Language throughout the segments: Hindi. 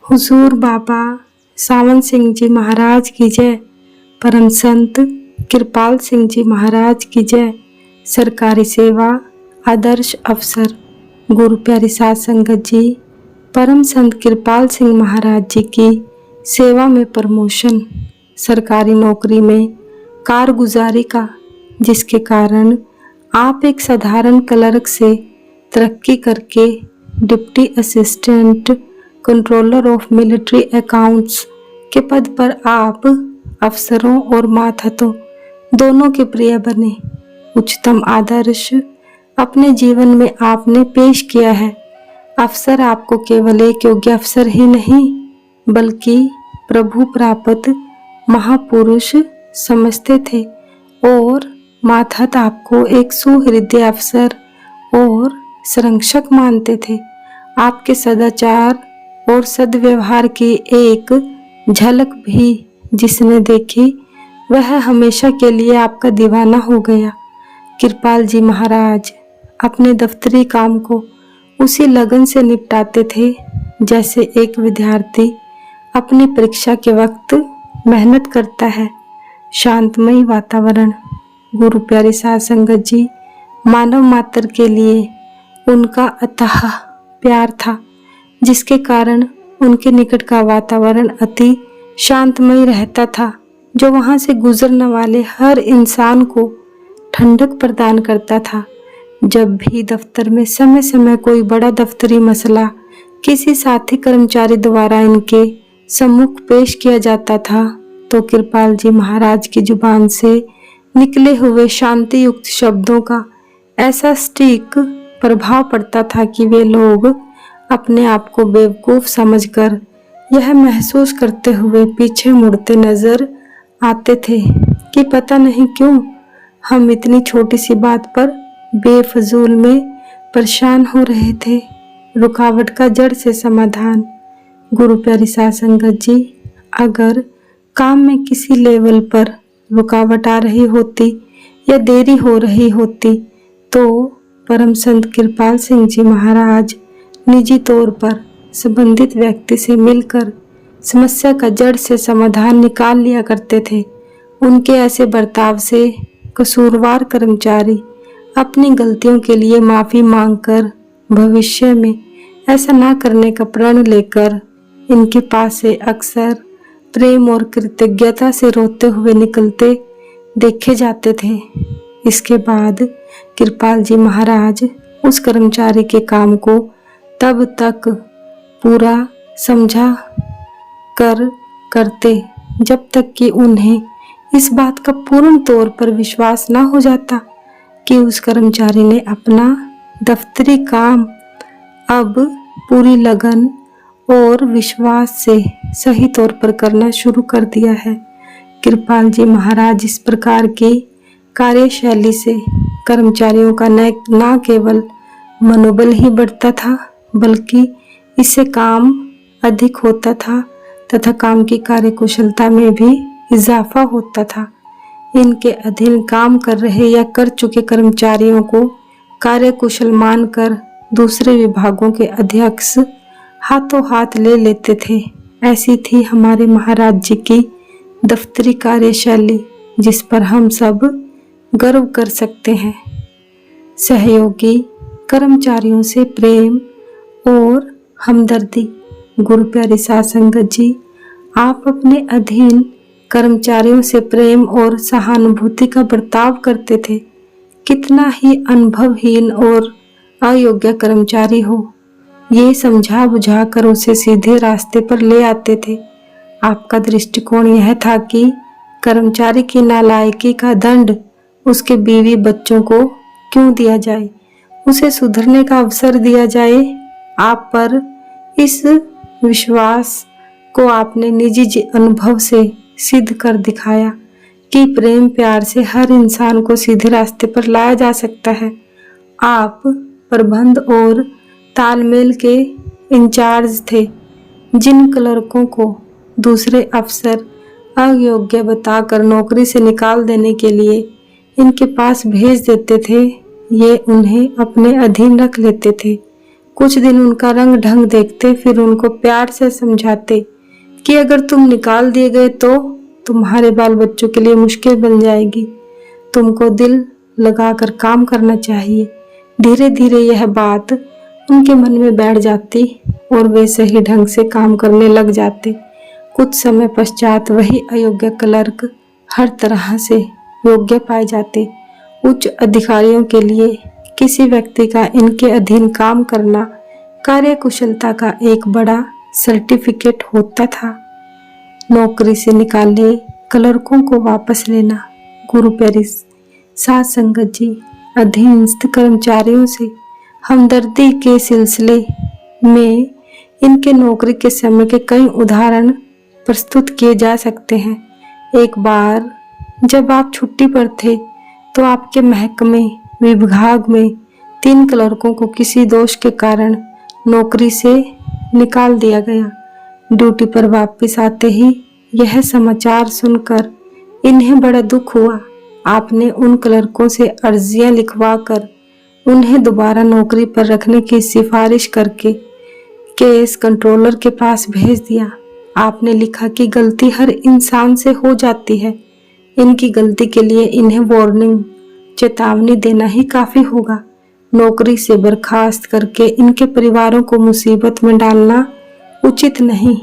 हुजूर बाबा सावन सिंह जी महाराज की जय। परम संत कृपाल सिंह जी महाराज की जय। सरकारी सेवा आदर्श अफसर गुरु प्यारी साध संगत जी, परम संत कृपाल सिंह महाराज जी की सेवा में प्रमोशन, सरकारी नौकरी में कारगुजारी का, जिसके कारण आप एक साधारण क्लर्क से तरक्की करके deputy assistant controller of military accounts के पद पर आप अफसरों और मातहतों दोनों के प्रिय बने। उच्चतम आदर्श अपने जीवन में आपने पेश किया है। अफसर आपको केवल एक योग्य अफसर ही नहीं बल्कि प्रभु प्राप्त महापुरुष समझते थे और मातहत आपको एक सुहृदय अफसर और संरक्षक मानते थे। आपके सदाचार और सद्व्यवहार की एक झलक भी जिसने देखी वह हमेशा के लिए आपका दीवाना हो गया। कृपाल जी महाराज अपने दफ्तरी काम को उसी लगन से निपटाते थे जैसे एक विद्यार्थी अपनी परीक्षा के वक्त मेहनत करता है। शांतमयी वातावरण, गुरु प्यारी साध संगत जी, मानव मात्र के लिए उनका अथाह प्यार था, जिसके कारण उनके निकट का वातावरण अति शांतमय रहता था, जो वहां से गुजरने वाले हर इंसान को ठंडक प्रदान करता था। जब भी दफ्तर में समय समय कोई बड़ा दफ्तरी मसला किसी साथी कर्मचारी द्वारा इनके सम्मुख पेश किया जाता था तो कृपाल जी महाराज की जुबान से निकले हुए शांति युक्त शब्दों का ऐसा सटीक प्रभाव पड़ता था कि वे लोग अपने आप को बेवकूफ समझकर यह महसूस करते हुए पीछे मुड़ते नजर आते थे कि पता नहीं क्यों हम इतनी छोटी सी बात पर बेफजूल में परेशान हो रहे थे। रुकावट का जड़ से समाधान, गुरु प्यारी साध संगत जी, अगर काम में किसी लेवल पर रुकावट आ रही होती या देरी हो रही होती तो परम संत कृपाल सिंह जी महाराज निजी तौर पर संबंधित व्यक्ति से मिलकर समस्या का जड़ से समाधान निकाल लिया करते थे। उनके ऐसे बर्ताव से कसूरवार कर्मचारी अपनी गलतियों के लिए माफी मांगकर भविष्य में ऐसा ना करने का प्रण लेकर इनके पास से अक्सर प्रेम और कृतज्ञता से रोते हुए निकलते देखे जाते थे। इसके बाद कृपाल जी महाराज उस कर्मचारी के काम को तब तक पूरा समझा करते जब तक कि उन्हें इस बात का पूर्ण तौर पर विश्वास न हो जाता कि उस कर्मचारी ने अपना दफ्तरी काम अब पूरी लगन और विश्वास से सही तौर पर करना शुरू कर दिया है। कृपाल जी महाराज इस प्रकार की कार्यशैली से कर्मचारियों का न केवल मनोबल ही बढ़ता था बल्कि इससे काम अधिक होता था तथा काम की कार्यकुशलता में भी इजाफा होता था। इनके अधीन काम कर रहे या कर चुके कर्मचारियों को कार्यकुशल मानकर दूसरे विभागों के अध्यक्ष हाथों हाथ ले लेते थे। ऐसी थी हमारे महाराज जी की दफ्तरी कार्यशैली, जिस पर हम सब गर्व कर सकते हैं। सहयोगी कर्मचारियों से प्रेम और हमदर्दी, गुरु प्यारी साध संगत जी, आप अपने अधीन कर्मचारियों से प्रेम और सहानुभूति का बर्ताव करते थे। कितना ही अनुभवहीन और अयोग्य कर्मचारी हो, ये समझा बुझा कर उसे सीधे रास्ते पर ले आते थे। आपका दृष्टिकोण यह था कि कर्मचारी की नालायकी का दंड उसके बीवी बच्चों को क्यों दिया जाए, उसे सुधरने का अवसर दिया जाए। आप पर इस विश्वास को आपने निजी अनुभव से सिद्ध कर दिखाया कि प्रेम प्यार से हर इंसान को सीधे रास्ते पर लाया जा सकता है। आप प्रबंध और तालमेल के इंचार्ज थे, जिन क्लर्कों को दूसरे अफसर अयोग्य बताकर नौकरी से निकाल देने के लिए इनके पास भेज देते थे, ये उन्हें अपने अधीन रख लेते थे। कुछ दिन उनका रंग ढंग देखते, फिर उनको प्यार से समझाते कि अगर तुम निकाल दिए गए तो तुम्हारे बाल बच्चों के लिए मुश्किल बन जाएगी। तुमको दिल लगाकर काम करना चाहिए। धीरे धीरे यह बात उनके मन में बैठ जाती और वे सही ढंग से काम करने लग जाते। कुछ समय पश्चात वही अयोग्य क्लर्क हर तरह से योग्य पाए जाते। उच्च अधिकारियों के लिए किसी व्यक्ति का इनके अधीन काम करना कार्यकुशलता का एक बड़ा सर्टिफिकेट होता था। नौकरी से निकाले क्लर्कों को वापस लेना। गुरु प्यारी साध संगत जी, अधीनस्थ कर्मचारियों से हमदर्दी के सिलसिले में इनके नौकरी के समय के कई उदाहरण प्रस्तुत किए जा सकते हैं। एक बार जब आप छुट्टी पर थे तो आपके महकमे विभाग में 3 क्लर्कों को किसी दोष के कारण नौकरी से निकाल दिया गया। ड्यूटी पर वापस आते ही यह समाचार सुनकर इन्हें बड़ा दुख हुआ। आपने उन क्लर्कों से अर्जियां लिखवाकर उन्हें दोबारा नौकरी पर रखने की सिफारिश करके केस कंट्रोलर के पास भेज दिया। आपने लिखा कि गलती हर इंसान से हो जाती है, इनकी गलती के लिए इन्हें वार्निंग चेतावनी देना ही काफी होगा। नौकरी से बर्खास्त करके इनके परिवारों को मुसीबत में डालना उचित नहीं।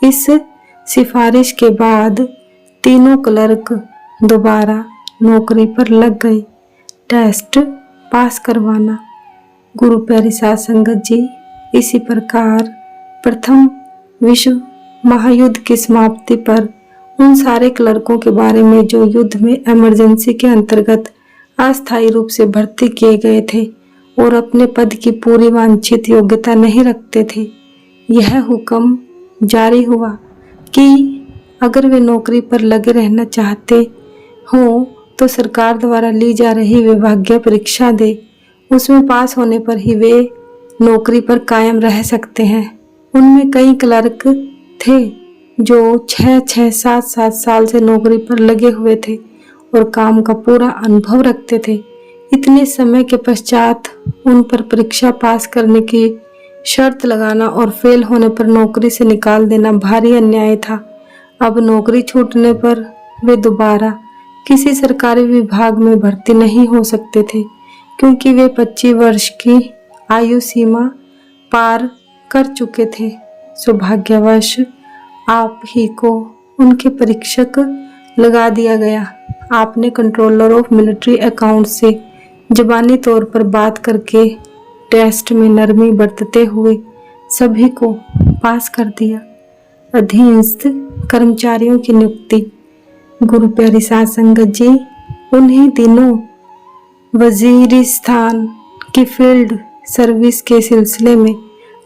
इस सिफारिश के बाद तीनों क्लर्क दोबारा नौकरी पर लग गए। टेस्ट पास करवाना। गुरु प्यारी साध संगत जी, इसी प्रकार प्रथम विश्व महायुद्ध की समाप्ति पर उन सारे क्लर्कों के बारे में जो युद्ध में इमरजेंसी के अंतर्गत अस्थायी रूप से भर्ती किए गए थे और अपने पद की पूरी वांछित योग्यता नहीं रखते थे, यह हुक्म जारी हुआ कि अगर वे नौकरी पर लगे रहना चाहते हो तो सरकार द्वारा ली जा रही विभागीय परीक्षा दे। उसमें पास होने पर ही वे नौकरी पर कायम रह सकते हैं। उनमें कई क्लर्क थे जो 6-6, 7-7 साल से नौकरी पर लगे हुए थे और काम का पूरा अनुभव रखते थे। इतने समय के पश्चात उन पर परीक्षा पास करने की शर्त लगाना और फेल होने पर नौकरी से निकाल देना भारी अन्याय था। अब नौकरी छूटने पर वे दोबारा किसी सरकारी विभाग में भर्ती नहीं हो सकते थे, क्योंकि वे 25 वर्ष की आयु सीमा पार कर चुके थे। सौभाग्यवश आप ही को उनके परीक्षक लगा दिया गया। आपने कंट्रोलर ऑफ मिलिट्री अकाउंट से ज़बानी तौर पर बात करके टेस्ट में नरमी बरतते हुए सभी को पास कर दिया। अधीनस्थ कर्मचारियों की नियुक्ति। गुरु प्यारी साध संगत जी, उन्हीं दिनों वजीरिस्तान की फील्ड सर्विस के सिलसिले में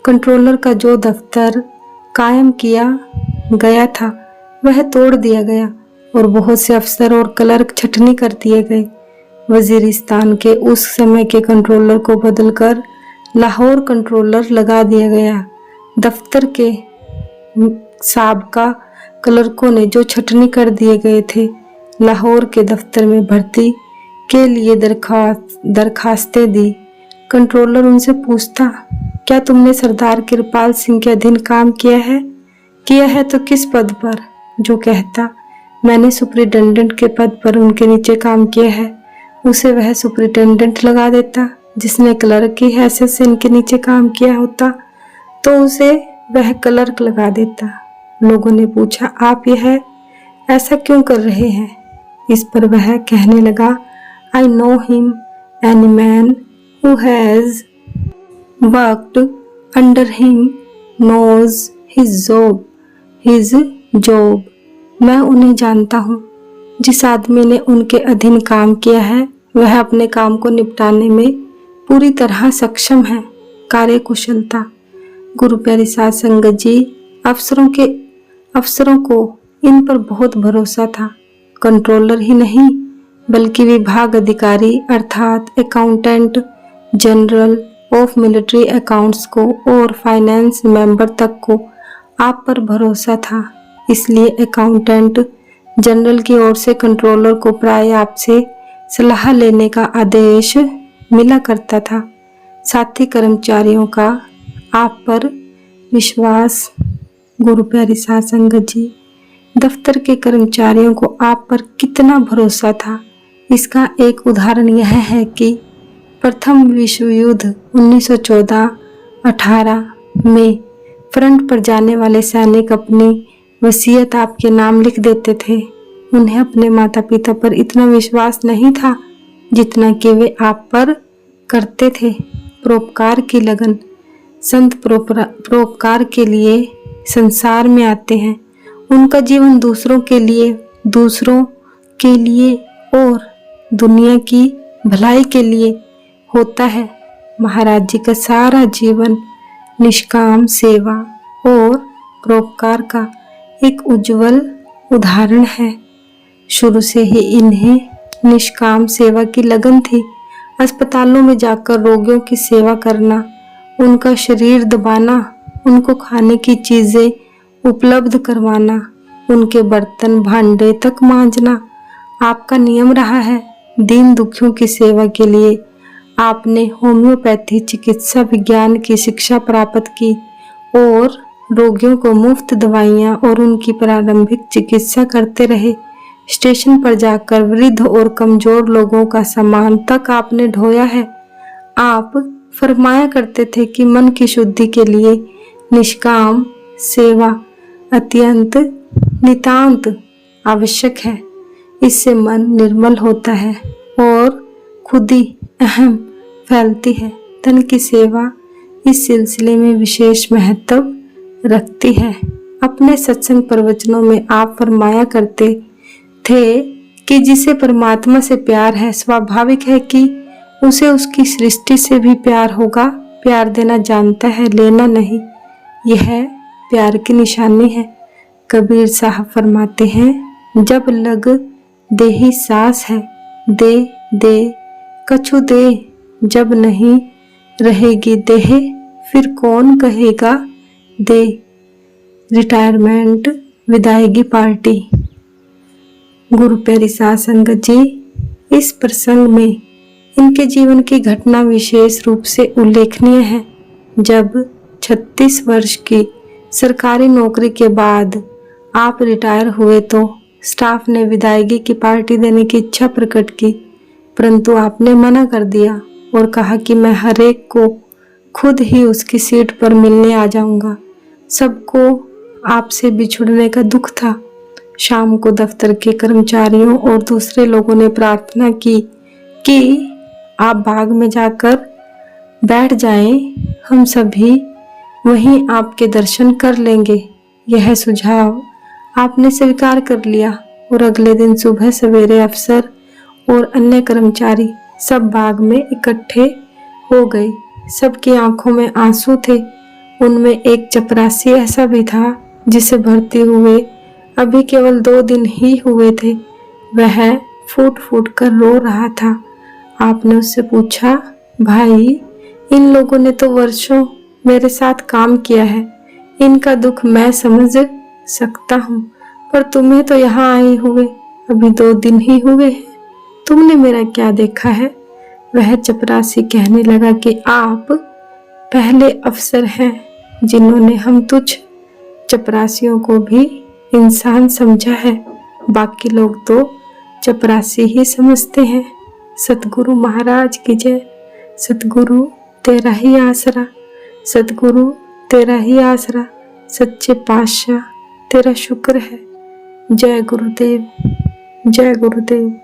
कंट्रोलर का जो दफ्तर कायम किया गया था वह तोड़ दिया गया और बहुत से अफसर और क्लर्क छटनी कर दिए गए। वजीरिस्तान के उस समय के कंट्रोलर को बदलकर लाहौर कंट्रोलर लगा दिया गया। दफ्तर के साबका क्लर्कों ने जो छटनी कर दिए गए थे, लाहौर के दफ्तर में भर्ती के लिए दरखास्तें दी। कंट्रोलर उनसे पूछता, क्या तुमने सरदार किरपाल सिंह के अधीन काम किया है? किया है तो किस पद पर? जो कहता, मैंने सुपरिटेंडेंट के पद पर उनके नीचे काम किया है, उसे वह सुपरिटेंडेंट लगा देता। जिसने क्लर्क की हैसियत से इनके नीचे काम किया होता तो उसे वह क्लर्क लगा देता। लोगों ने पूछा, आप यह ऐसा क्यों कर रहे हैं? इस पर वह कहने लगा, I know him, any man who has worked under him knows his job. मैं उन्हें जानता हूँ। जिस आदमी ने उनके अधीन काम किया है वह अपने काम को निपटाने में पूरी तरह सक्षम है। कार्यकुशलता। गुरु प्यारी साध संगत जी, अफसरों को इन पर बहुत भरोसा था। कंट्रोलर ही नहीं बल्कि विभाग अधिकारी अर्थात accountant general of military accounts को और फाइनेंस मेंबर तक को आप पर भरोसा था। इसलिए अकाउंटेंट जनरल की ओर से कंट्रोलर को प्राय आपसे सलाह लेने का आदेश मिला करता था। साथी कर्मचारियों का आप पर विश्वास। गुरु प्यारी साध संगत जी, दफ्तर के कर्मचारियों को आप पर कितना भरोसा था, इसका एक उदाहरण यह है कि प्रथम विश्व युद्ध 1914-18 में फ्रंट पर जाने वाले सैनिक अपनी वसीयत आपके नाम लिख देते थे। उन्हें अपने माता पिता पर इतना विश्वास नहीं था जितना कि वे आप पर करते थे। परोपकार की लगन। संत परोपकार के लिए संसार में आते हैं। उनका जीवन दूसरों के लिए और दुनिया की भलाई के लिए होता है। महाराज जी का सारा जीवन निष्काम सेवा और परोपकार का एक उज्जवल उदाहरण है। शुरू से ही इन्हें निष्काम सेवा की लगन थी। अस्पतालों में जाकर रोगियों की सेवा करना, उनका शरीर दबाना, उनको खाने की चीजें उपलब्ध करवाना, उनके बर्तन भांडे तक मांजना आपका नियम रहा है। दीन दुखियों की सेवा के लिए आपने होम्योपैथी चिकित्सा विज्ञान की शिक्षा प्राप्त की और रोगियों को मुफ्त दवाइयाँ और उनकी प्रारंभिक चिकित्सा करते रहे। स्टेशन पर जाकर वृद्ध और कमजोर लोगों का सामान तक आपने ढोया है। आप फरमाया करते थे कि मन की शुद्धि के लिए निष्काम सेवा अत्यंत नितांत आवश्यक है। इससे मन निर्मल होता है और खुदी अहम फैलती है। धन की सेवा इस सिलसिले में विशेष महत्व रखती है। अपने सत्संग प्रवचनों में आप फरमाया करते थे कि जिसे परमात्मा से प्यार है, स्वाभाविक है कि उसे उसकी सृष्टि से भी प्यार होगा। प्यार देना जानता है, लेना नहीं। यह प्यार की निशानी है। कबीर साहब फरमाते हैं, जब लग देही सांस है, दे दे कछु दे, जब नहीं रहेगी देह, फिर कौन कहेगा दे। Retirement विदायगी party. गुरु प्यारी साध संगत जी, इस प्रसंग में इनके जीवन की घटना विशेष रूप से उल्लेखनीय है। जब 36 वर्ष की सरकारी नौकरी के बाद आप रिटायर हुए तो स्टाफ ने विदायगी की पार्टी देने की इच्छा प्रकट की, परंतु आपने मना कर दिया और कहा कि मैं हर एक को खुद ही उसकी सीट पर मिलने आ जाऊंगा। सबको आपसे बिछुड़ने का दुख था। शाम को दफ्तर के कर्मचारियों और दूसरे लोगों ने प्रार्थना की कि आप बाग में जाकर बैठ जाएं, हम सभी वहीं आपके दर्शन कर लेंगे। यह सुझाव आपने स्वीकार कर लिया और अगले दिन सुबह सवेरे अफसर और अन्य कर्मचारी सब बाग में इकट्ठे हो गए। सबकी आंखों में आंसू थे। उनमें एक चपरासी ऐसा भी था जिसे भर्ती हुए अभी केवल 2 दिन ही हुए थे। वह फूट फूट कर रो रहा था। आपने उससे पूछा, भाई, इन लोगों ने तो वर्षों मेरे साथ काम किया है, इनका दुख मैं समझ सकता हूँ, पर तुम्हें तो यहाँ आए हुए अभी 2 दिन ही हुए हैं, तुमने मेरा क्या देखा है। वह चपरासी कहने लगा कि आप पहले अफसर हैं जिन्होंने हम तुच्छ चपरासियों को भी इंसान समझा है, बाकी लोग तो चपरासी ही समझते हैं। सतगुरु महाराज की जय। सतगुरु तेरा ही आसरा, सतगुरु तेरा ही आसरा, सच्चे पातशाह तेरा शुक्र है। जय गुरुदेव, जय गुरुदेव।